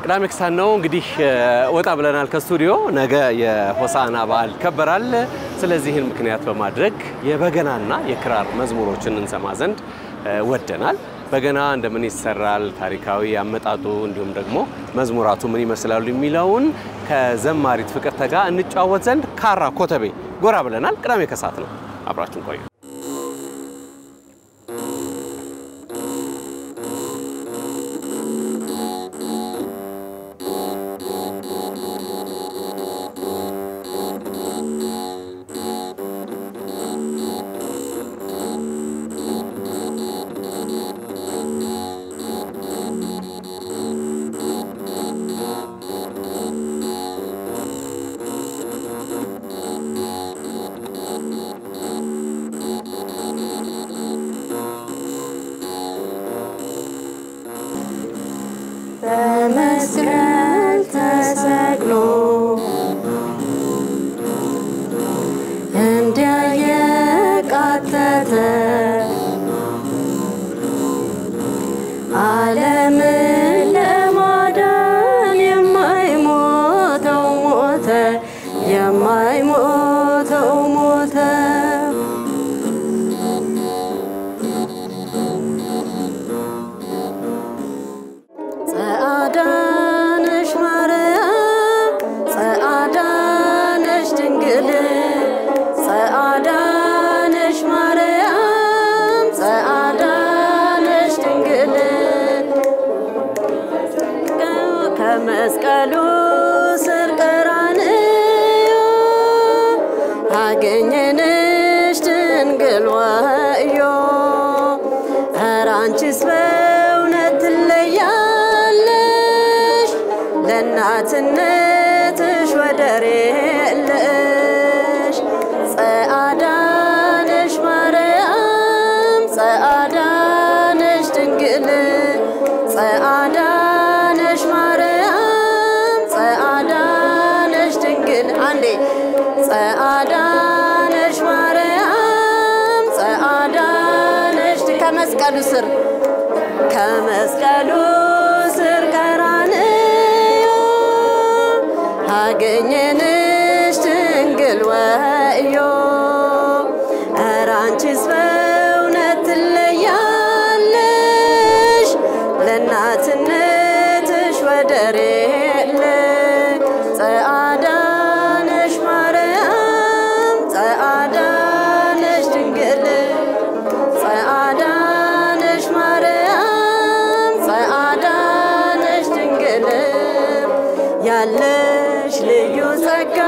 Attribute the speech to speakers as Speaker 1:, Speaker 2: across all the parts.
Speaker 1: ቅዳሜ ከሰዓት ነው እንግዲህ ወጣ ብለናል ከስቱዲዮ ነገ የሆሳዕና በዓል ከበራል ስለዚህ ምክንያት በማድረግ የበገናና የክራር መዝሙሮችን እንሰማ ዘንድ ወደናል በገና እንደምን ይሰራል ታሪካዊ አመጣጡ እንዲሁም ደግሞ መዝሙራቱ ምን ይመስላሉ የሚለውን ከዘማሪት ፍቅርተ ጋር እንጫወት ዘንድ ካራ ኮተቤ ጎራ ብለናል ቅዳሜ ከሰዓት ነው አብራችሁን ቆዩ
Speaker 2: መስቀል ተሰቅሎ እንደየቃተተ ዓለምን ለማዳን የማይሞተው ሞተ የማይሞተው ሞተ ጸአዳነሽ ማርያም ጸአዳነሽ ድንግል ጸአዳነሽ ማርያም ጸአዳነሽ ድንግል ከመስቀሉ ስር ቀራንዮ አገኘንሽ ድንግል ወዮ ኧረ አንቺስ በእውነት ትለያለሽ ለእናትነትሽ ወደር የለሽ ጸአዳነሽ ማርያም ጸአዳነሽ ድንግል ጸአዳነሽ ማርያም ጸአዳነሽ ድንግል አንዴ ጸአዳነሽ ማርያም ጸአዳነሽ ከመስቀሉ ስር ቀራንዮ አገኘንሽ ድንግል ወዮ ኧረ አንቺስ በእውነት ትለያለሽ ለእናትነትሽ ወደር የለሽ ጸአዳነሽ ማርያም ጸአዳነሽ ድንግል ጸአዳነሽ ማርያም ጸአዳነሽ ድንግል ያለሽ ልዩ ጸጋ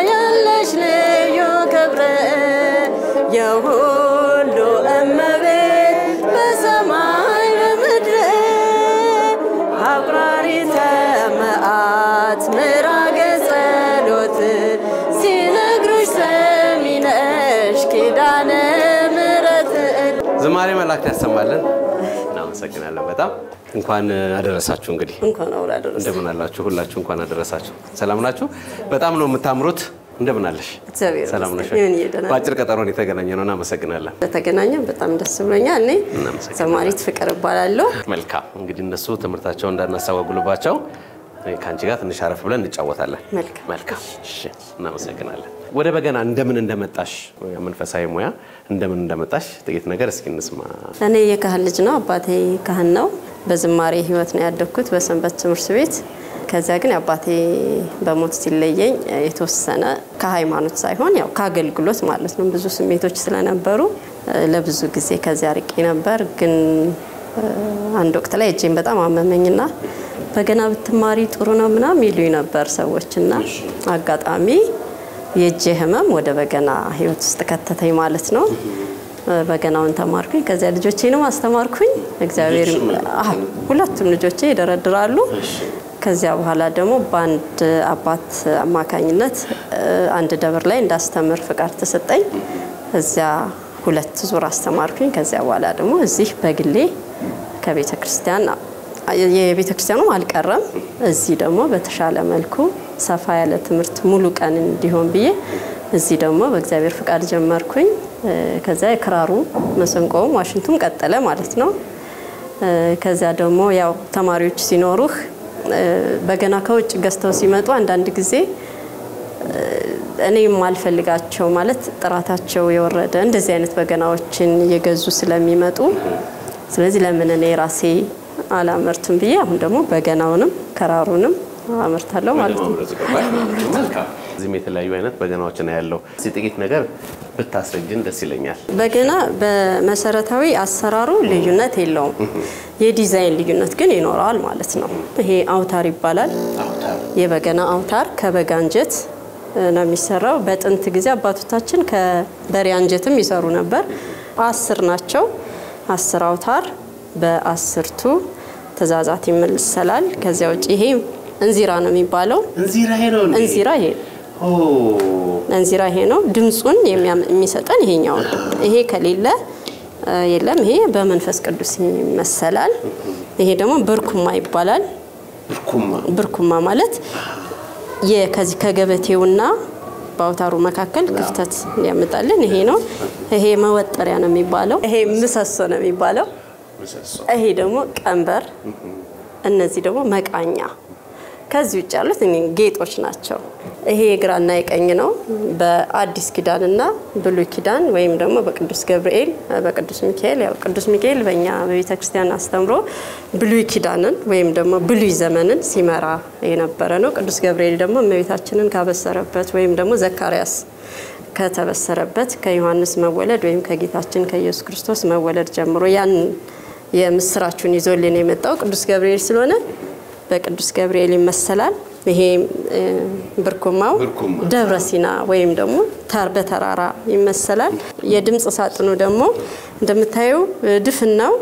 Speaker 2: ያለሽ ልዩ ክብር የሁሉ እመቤት በሰማይ በምድር አቁራሪተ መዓት ምራገ ጸሎት ሲነግሩሽ ሰሚ ነሽ ኪዳነ ምሕረት
Speaker 1: ዝማሬ መላእክት ያሰማልን እናመሰግናለን በጣም እንኳን አደረሳችሁ እንግዲህ
Speaker 2: እንኳን አውራ አደረሳችሁ
Speaker 1: እንደምን አላችሁ ሁላችሁ እንኳን አደረሳችሁ ሰላም ናችሁ በጣም ነው የምታምሩት እንደምን አለሽ ሰላም ነሽ ባጭር ቀጠሮ ነው የተገናኘነው እናመሰግናለን
Speaker 2: ተገናኘን በጣም ደስ ብሎኛል እኔ ዘማሪት ፍቅር እባላለሁ
Speaker 1: መልካም እንግዲህ እነሱ ትምርታቸውን እንዳናሳወጉልባቸው ካንቺ ጋር ትንሽ አረፍ ብለን እንጫወታለን መልካም እሺ እናመሰግናለን ወደ በገና እንደምን እንደመጣሽ መንፈሳዊ ሙያ እንደምን እንደመጣሽ ጥቂት ነገር እስኪ እንስማ
Speaker 2: እኔ የካህን ልጅ ነው አባቴ ካህን ነው በዝማሬ ህይወት ነው ያደግኩት በሰንበት ትምህርት ቤት ከዛ ግን አባቴ በሞት ሲለየኝ የተወሰነ ከሃይማኖት ሳይሆን ያው ከአገልግሎት ማለት ነው ብዙ ስሜቶች ስለነበሩ ለብዙ ጊዜ ከዚያ ርቄ ነበር ግን አንድ ወቅት ላይ እጄን በጣም አመመኝና በገና ብትማሪ ጥሩ ነው ምናምን ይሉኝ ነበር ሰዎችና አጋጣሚ የእጄ ህመም ወደ በገና ህይወት ውስጥ ከተተኝ ማለት ነው በገናውን ተማርኩኝ ከዚያ ልጆቼንም አስተማርኩኝ እግዚአብሔር ሁለቱም ልጆቼ ይደረድራሉ ከዚያ በኋላ ደግሞ ባንድ አባት አማካኝነት አንድ ደብር ላይ እንዳስተምር ፍቃድ ተሰጠኝ እዚያ ሁለት ዙር አስተማርኩኝ ከዚያ በኋላ ደግሞ እዚህ በግሌ ከቤተክርስቲያን የቤተክርስቲያኑ አልቀረም እዚህ ደግሞ በተሻለ መልኩ ሰፋ ያለ ትምህርት ሙሉ ቀን እንዲሆን ብዬ እዚህ ደግሞ በእግዚአብሔር ፍቃድ ጀመርኩኝ ከዛ የክራሩ መሰንቆው ዋሽንቱም ቀጠለ ማለት ነው ከዛ ደግሞ ያው ተማሪዎች ሲኖሩህ በገና ከውጭ ገዝተው ሲመጡ አንዳንድ ጊዜ እኔ ማልፈልጋቸው ማለት ጥራታቸው የወረደ እንደዚህ አይነት በገናዎችን እየገዙ ስለሚመጡ ስለዚህ ለምን እኔ ራሴ አላመርትም ብዬ አሁን ደግሞ በገናውንም ክራሩንም አመርታለሁ ማለት ነው።
Speaker 1: መልካም እዚህ የተለያዩ አይነት በገናዎችን ያለው ጥቂት ነገር ብታስረጅን ደስ ይለኛል።
Speaker 2: በገና በመሰረታዊ አሰራሩ ልዩነት የለውም። የዲዛይን ልዩነት ግን ይኖራል ማለት ነው። ይሄ አውታር ይባላል። የበገና አውታር ከበጋ አንጀት ነው የሚሰራው። በጥንት ጊዜ አባቶቻችን ከበሬ አንጀትም ይሰሩ ነበር። 10 ናቸው። 10 አውታር በ10ቱ ትእዛዛት ይመልሰላል። ከዚያ ውጪ ይሄ እንዚራ ነው የሚባለው።
Speaker 1: እንዚራ ነው
Speaker 2: እንዚራ ይሄ እንዚራ ይሄ ነው። ድምጹን የሚሰጠን ይሄኛው ነው። ይሄ ከሌለ የለም። ይሄ በመንፈስ ቅዱስ ይመሰላል። ይሄ ደግሞ ብርኩማ ይባላል። ብርኩማ ማለት ከዚህ ከገበቴውና ባውታሩ መካከል ክፍተት ያመጣልን ይሄ ነው። ይሄ መወጠሪያ ነው የሚባለው። ይሄ ምሰሶ ነው የሚባለው። ይሄ ደግሞ ቀንበር፣ እነዚህ ደግሞ መቃኛ። ከዚህ ውጭ ያሉት ጌጦች ናቸው። ይሄ የግራና የቀኝ ነው። በአዲስ ኪዳንና ብሉይ ኪዳን ወይም ደግሞ በቅዱስ ገብርኤል በቅዱስ ሚካኤል ያው ቅዱስ ሚካኤል በእኛ በቤተክርስቲያን አስተምሮ ብሉይ ኪዳንን ወይም ደግሞ ብሉይ ዘመንን ሲመራ የነበረ ነው። ቅዱስ ገብርኤል ደግሞ እመቤታችንን ካበሰረበት ወይም ደግሞ ዘካርያስ ከተበሰረበት ከዮሐንስ መወለድ ወይም ከጌታችን ከኢየሱስ ክርስቶስ መወለድ ጀምሮ ያን የምስራቹን ይዞልን የመጣው ቅዱስ ገብርኤል ስለሆነ በቅዱስ ገብርኤል ይመሰላል። ይሄ ብርኩማው ደብረ ሲና ወይም ደግሞ በተራራ ይመሰላል። የድምጽ ሳጥኑ ደግሞ እንደምታዩ ድፍናው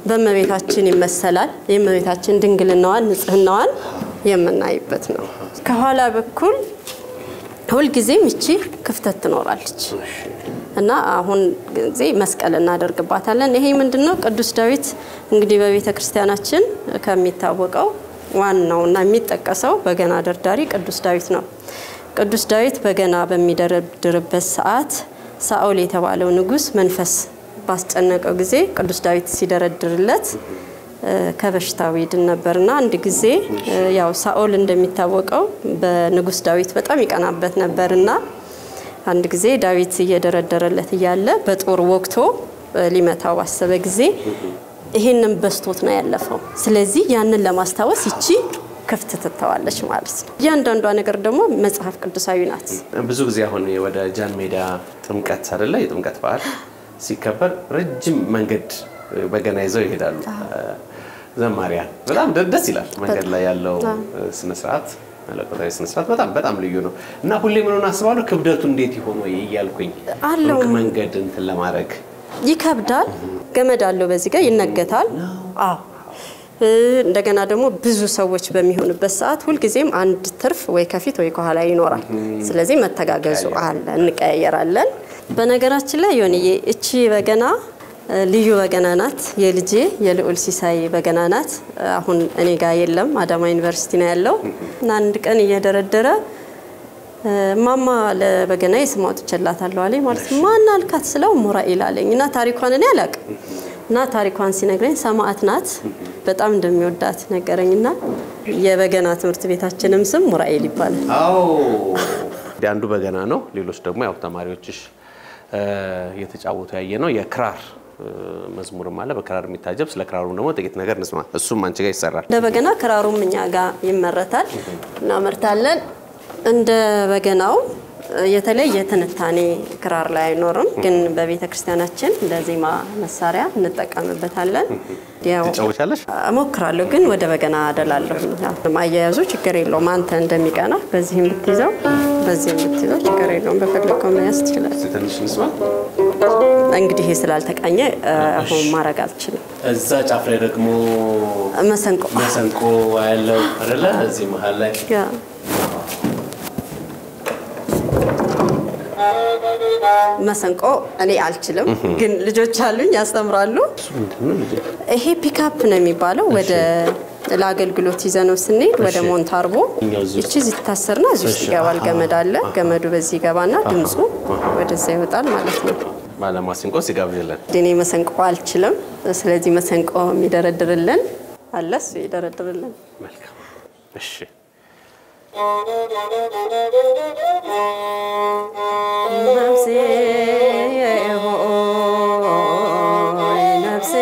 Speaker 2: በእመቤታችን ይመሰላል። የእመቤታችን ድንግልናዋን ንጽህናዋን የምናይበት ነው። ከኋላ በኩል ሁሉ ጊዜም እቺ ክፍተት ትኖራለች እና አሁን ጊዜ መስቀል እናደርግባታለን። ይሄ ምንድነው? ቅዱስ ዳዊት እንግዲህ በቤተክርስቲያናችን ከሚታወቀው ዋናውና የሚጠቀሰው በገና ደርዳሪ ቅዱስ ዳዊት ነው። ቅዱስ ዳዊት በገና በሚደረድርበት ሰዓት ሳኦል የተባለው ንጉስ መንፈስ ባስጨነቀው ጊዜ ቅዱስ ዳዊት ሲደረድርለት ከበሽታው ይድን ነበርና አንድ ጊዜ ያው ሳኦል እንደሚታወቀው በንጉስ ዳዊት በጣም ይቀናበት ነበርና አንድ ጊዜ ዳዊት እየደረደረለት ይያለ በጦር ወቅቶ ሊመታው ባሰበ ጊዜ ይሄንን በስቶት ነው ያለፈው። ስለዚህ ያንን ለማስታወስ ይቺ ክፍት ተተዋለች ማለት ነው። ያንዳንዷ ነገር ደግሞ መጽሐፍ ቅዱሳዊ ናት።
Speaker 1: ብዙ ጊዜ አሁን ወደ ጃን ሜዳ ጥምቀት አይደለ የጥምቀት በዓል ሲከበር ረጅም መንገድ በገና ይዘው ይሄዳሉ ዘማሪያ። በጣም ደስ ይላል። መንገድ ላይ ያለው ስነ ስርዓት ለቆጣይ ስነ ስርዓት በጣም ልዩ ነው እና ሁሌ ምን ሆነ አስባለሁ ክብደቱ እንዴት ይሆን ወይ ይያልኩኝ አለው መንገድ እንትን ለማድረግ
Speaker 2: ይከብዳል። ገመድ አለው በዚህ ጋር ይነገታል። እንደገና ደግሞ ብዙ ሰዎች በሚሆንበት ሰዓት ሁሉ ጊዜም አንድ ትርፍ ወይ ከፊት ወይ ከኋላ ይኖራል። ስለዚህ መተጋገዙ አለ እንቀያየራለን። በነገራችን ላይ የሆነ እቺ በገና ልዩ በገና ናት። የልጄ የልዑል ሲሳይ በገና ናት። አሁን እኔ ጋር የለም አዳማ ዩኒቨርሲቲ ነው ያለው እና አንድ ቀን እየደረደረ ማማ ለበገና ይስማው ተቸላታለሁ አለኝ ማለት ማን አልካት ስለው ሙራኤል አለኝና ታሪኳን እኔ አላቅም እና ታሪኳን ሲነግረኝ ሰማዕት ናት በጣም እንደሚወዳት ነገረኝና የበገና ትምህርት ቤታችንም ስም ሙራኤል ይባላል።
Speaker 1: አንዱ በገና ነው። ሌሎች ደግሞ ያው ተማሪዎችሽ የተጫወቱ ያየነው የክራር መዝሙር ማለት በክራር የሚታጀብ ስለ ክራሩ ደግሞ ጥቂት ነገር እንስማ። እሱም አንቺ ጋር ይሰራል።
Speaker 2: ለበገና ክራሩም እኛ ጋር ይመረታል እና መርታለን። እንደ በገናው የተለየ ትንታኔ ክራር ላይ አይኖርም ግን በቤተክርስቲያናችን ለዜማ መሳሪያ እንጠቀምበታለን። ያው
Speaker 1: ተጫውቻለሽ
Speaker 2: አሞክራለሁ ግን ወደ በገና አደላለሁ። ማያያዙ ችግር የለውም። አንተ እንደሚቀና በዚህም ብትይዘው በዚህም ብትይዘው ችግር የለውም። በፈለከው መያዝ ትችላለህ።
Speaker 1: ትንሽ እንስማ።
Speaker 2: እንግዲህ ስላልተቃኘ አሁን ማረግ አልችልም።
Speaker 1: እዛ ጫፍ ላይ ደግሞ መሰንቆ ያለው አይደለ እዚህ መሃል ላይ
Speaker 2: መሰንቆ እኔ አልችልም ግን ልጆች አሉኝ ያስተምራሉ። ይሄ ፒካፕ ነው የሚባለው። ወደ ለአገልግሎት ይዘነው ስንሄድ ወደ ሞንታርቦ እቺ ዝታሰርና እዚህ ይገባል። ገመድ አለ። ገመዱ በዚህ ይገባና ድምጹ ወደዛ ይወጣል ማለት ነው።
Speaker 1: ባለማሰንቆ ሲጋብዘለን
Speaker 2: እኔ መሰንቆ አልችልም። ስለዚህ መሰንቆ የሚደረድርልን አለስ ይደረድርልን።
Speaker 1: መልካም እሺ
Speaker 2: ነፍሴ ሆይ ነፍሴ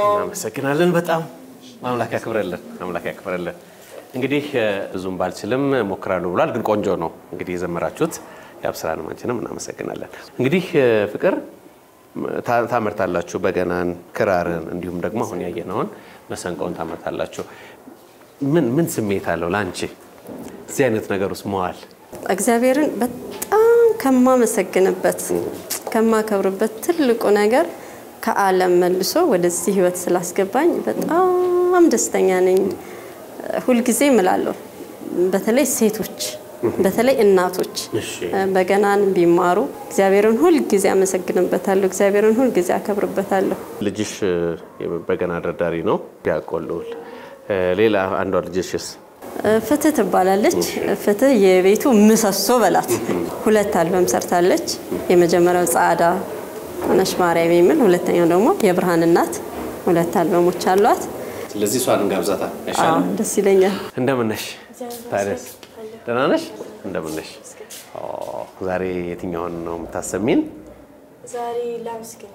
Speaker 1: እናመሰግናለን በጣም አምላክ ያክብረልን እንግዲህ ብዙም ባልችልም ሞክራለሁ ብሏል ግን ቆንጆ ነው እንግዲህ የዘመራችሁት ያብስራን ማንችንም እናመሰግናለን እንግዲህ ፍቅር ታመርታላችሁ በገናን ክራርን እንዲሁም ደግሞ አሁን ያየነውን መሰንቆን ታመርታላችሁ ምን ስሜት አለው ላንቺ እዚህ አይነት ነገር ውስጥ መዋል
Speaker 2: እግዚአብሔርን በጣም ከማመሰግንበት ከማከብርበት ትልቁ ነገር ከዓለም መልሶ ወደዚህ ህይወት ስላስገባኝ በጣም ደስተኛ ነኝ ሁሉ ጊዜ እላለሁ በተለይ ሴቶች በተለይ እናቶች በገናን ቢማሩ እግዚአብሔርን ሁሉ ጊዜ አመሰግንበታለሁ እግዚአብሔርን ሁሉ ጊዜ አከብርበታለሁ
Speaker 1: ልጅሽ በገና ደርዳሪ ነው ያቆሉል ሌላ አንዷ ልጅሽስ
Speaker 2: ፍትህ ትባላለች ፍትህ የቤቱ ምሰሶ በላት ሁለት አልበም ሰርታለች የመጀመሪያው ጻዳ አነሽ ማርያም የሚል ሁለተኛው ደግሞ የብርሃን እናት ሁለት አልበሞች አሏት
Speaker 1: ስለዚህ ሷን እንጋብዛታ አይሻልም
Speaker 2: ደስ ይለኛል
Speaker 1: እንደምን ነሽ ታዲያስ ደህና ነሽ እንደምን ነሽ ዛሬ የትኛውን ነው የምታሰሚን
Speaker 3: ዛሬ ላምስኪን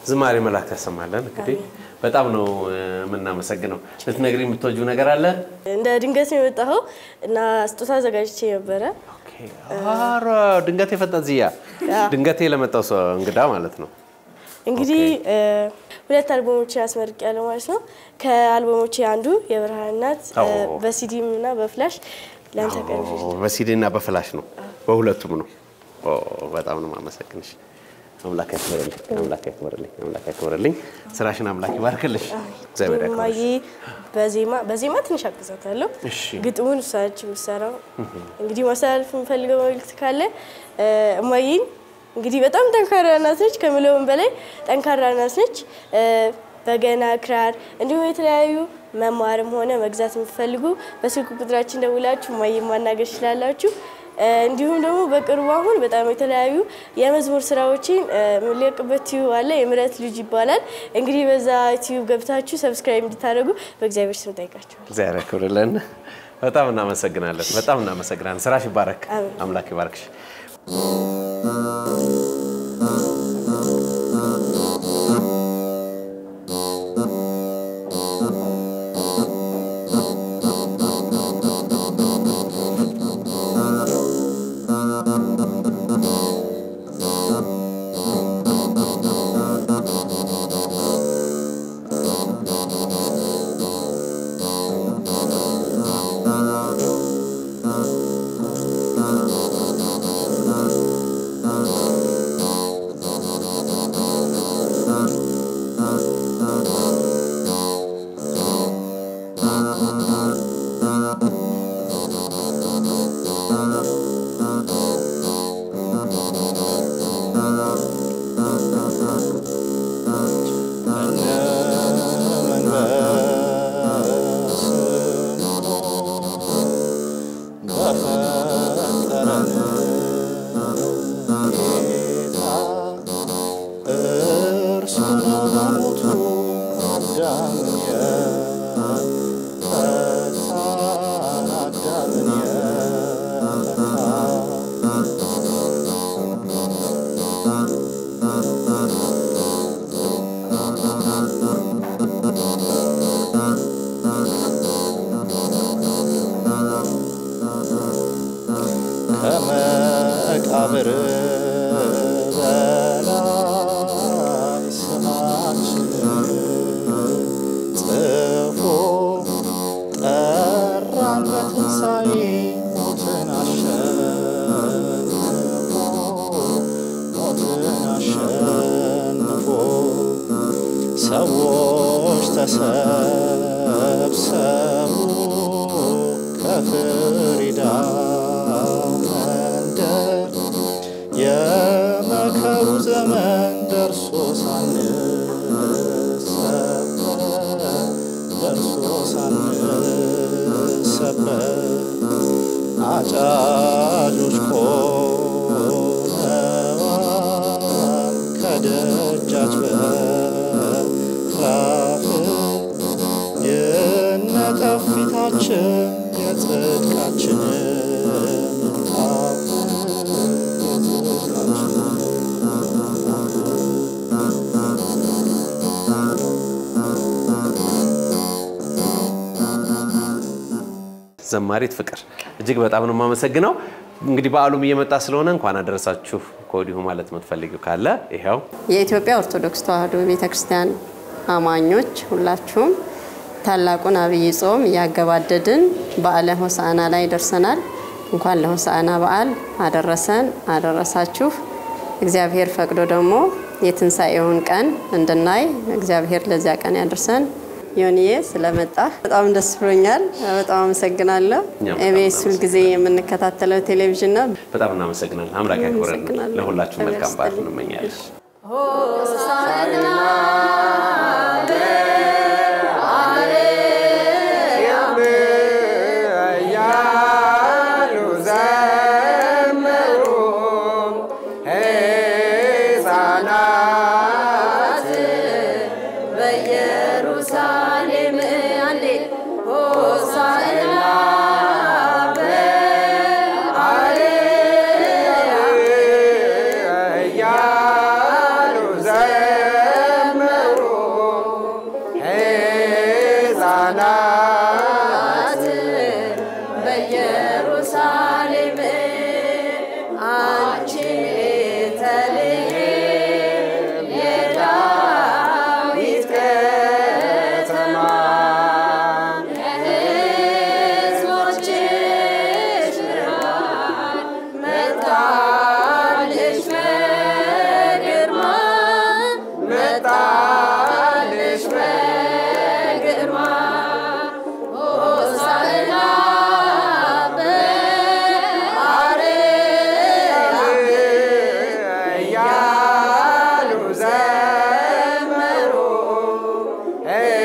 Speaker 1: ዝማሬ መላክ ተሰማለን እንግዲህ በጣም ነው ምናመሰግነው ልትነግሪ የምትወጂው ነገር አለ
Speaker 3: እንደ ድንገት ነው የመጣው እና ስጦታ ዘጋጅቼ ነበር
Speaker 1: ኦኬ አራ ድንገት የፈጣዚያ ድንገት ለመጣው ሰው እንግዳ ማለት ነው
Speaker 3: እንግዲህ ሁለት አልበሞች ያስመርቂያለሁ ማለት ነው ከአልበሞቼ አንዱ የብርሃን እናት በሲዲ እና በፍላሽ ላንተ ቀርቦ
Speaker 1: በሲዲ እና በፍላሽ ነው በሁለቱም ነው በጣም ነው ማመሰግንሽ አምላክ ያክብርልኝ ስራሽን አምላክ ይባርክልሽ እግዚአብሔር ያክብርልሽ
Speaker 3: በዜማ ትንሽ አግዛታለሁ ግጥሙን ሳች ምሰራው እንግዲህ ማስተላለፍ የምፈልገው መልእክት ካለ እማዬን እንግዲህ በጣም ጠንካራ ናት ነች ከምለውም በላይ ጠንካራ ናት ነች በገና፣ ክራር እንዲሁም የተለያዩ መማርም ሆነ መግዛት የምትፈልጉ በስልክ ቁጥራችን ደውላችሁ ማናገር ትችላላችሁ። እንዲሁም ደግሞ በቅርቡ አሁን በጣም የተለያዩ የመዝሙር ስራዎችን ምልክበት ቲዩብ አለ የምረት ልጅ ይባላል እንግዲህ በዛ ቲዩብ ገብታችሁ ሰብስክራይብ እንድታደርጉ በእግዚአብሔር ስም ጠይቃችኋለሁ።
Speaker 1: እግዚአብሔር ያክብርልን። በጣም እናመሰግናለን። በጣም እናመሰግናለን። ስራሽ ይባረክ። አምላክ ይባርክሽ።
Speaker 4: ከመቃብር በላይ ስማችን ጽፎ ጠራን በትንሣኤ ሞትን አሸንፎ ሰዎች ተሰብሰቡ ከፍሪዳው መንደር የመከሩ ዘመን ደርሶ ሳንሰበር አጫጆች ቆመዋል ከደጃች በራፍ ይነጠፍ ፊታችን የጽድቃችንን ምንጣፍ
Speaker 1: ዘማሪት ፍቅር እጅግ በጣም ነው የማመሰግነው። እንግዲህ በዓሉም እየመጣ ስለሆነ እንኳን አደረሳችሁ ከወዲሁ ማለት የምትፈልጊው ካለ ይሄው።
Speaker 2: የኢትዮጵያ ኦርቶዶክስ ተዋሕዶ ቤተክርስቲያን አማኞች ሁላችሁም ታላቁን አብይ ጾም ያገባደድን በዓለ ሆሳዕና ላይ ደርሰናል። እንኳን ለሆሳዕና በዓል አደረሰን አደረሳችሁ። እግዚአብሔር ፈቅዶ ደግሞ የትንሣኤውን ቀን እንድናይ እግዚአብሔር ለዚያ ቀን ያደርሰን። ዮኒዬ ስለመጣ በጣም ደስ ብሎኛል። በጣም አመሰግናለሁ። ኤቢኤስ ሁል ጊዜ የምንከታተለው ቴሌቪዥን ነው።
Speaker 1: በጣም እናመሰግናለን። አምላክ ያክብረን። ለሁላችሁም መልካም በዓል እንመኛለን።
Speaker 2: ሆሳዕና
Speaker 5: እ